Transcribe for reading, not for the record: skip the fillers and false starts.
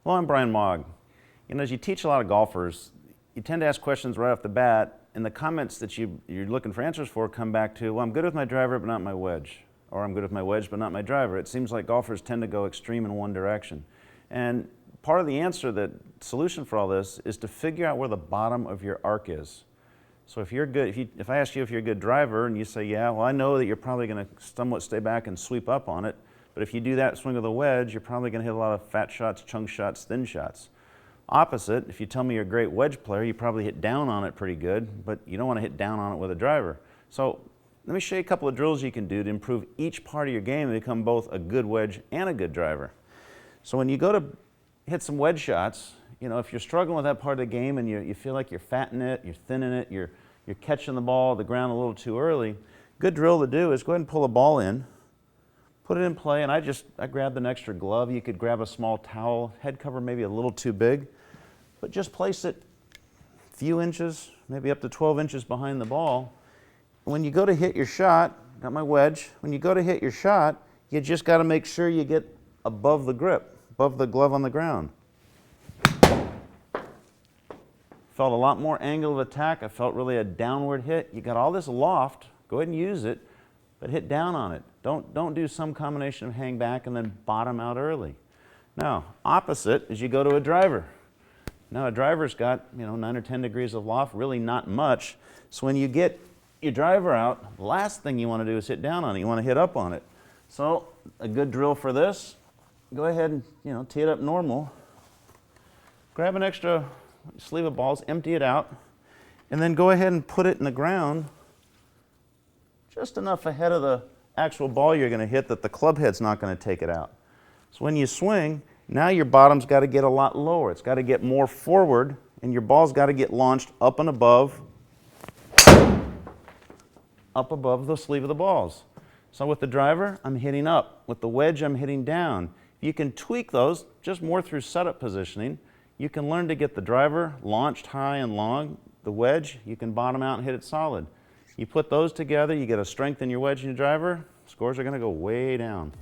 Well, I'm Brian Mogg. You know, as you teach a lot of golfers, you tend to ask questions right off the bat, and the comments that you're looking for answers for come back to, well, I'm good with my driver, but not my wedge. Or I'm good with my wedge, but not my driver. It seems like golfers tend to go extreme in one direction. And part of the answer, the solution for all this, is to figure out where the bottom of your arc is. So if you're good, if I ask you if you're a good driver, and you say, yeah, well, I know that you're probably going to somewhat stay back and sweep up on it, but if you do that swing with a wedge, you're probably going to hit a lot of fat shots, chunk shots, thin shots. Opposite, if you tell me you're a great wedge player, you probably hit down on it pretty good, but you don't want to hit down on it with a driver. So let me show you a couple of drills you can do to improve each part of your game and become both a good wedge and a good driver. So when you go to hit some wedge shots, you know, if you're struggling with that part of the game and you feel like you're fatting it, you're thinning it, you're catching the ball at the ground a little too early, good drill to do is go ahead and pull a ball in, put it in play, and I grabbed an extra glove. You could grab a small towel, head cover maybe a little too big, but just place it a few inches, maybe up to 12 inches behind the ball. When you go to hit your shot, got my wedge, when you go to hit your shot, you just got to make sure you get above the grip, above the glove on the ground. Felt a lot more angle of attack. I felt really a downward hit. You got all this loft, go ahead and use it, but hit down on it. Don't do some combination of hang back and then bottom out early. Now, opposite is you go to a driver. Now a driver's got, you know, 9 or 10 degrees of loft, really not much. So when you get your driver out, the last thing you want to do is hit down on it. You want to hit up on it. So a good drill for this, go ahead and, you know, tee it up normal. Grab an extra sleeve of balls, empty it out, and then go ahead and put it in the ground just enough ahead of the actual ball you're going to hit that the club head's not going to take it out. So when you swing, now your bottom's got to get a lot lower. It's got to get more forward, and your ball's got to get launched up and above the sleeve of the balls. So with the driver, I'm hitting up. With the wedge, I'm hitting down. You can tweak those just more through setup positioning. You can learn to get the driver launched high and long. The wedge, you can bottom out and hit it solid. You put those together, you get a strength in your wedge and your driver, scores are going to go way down.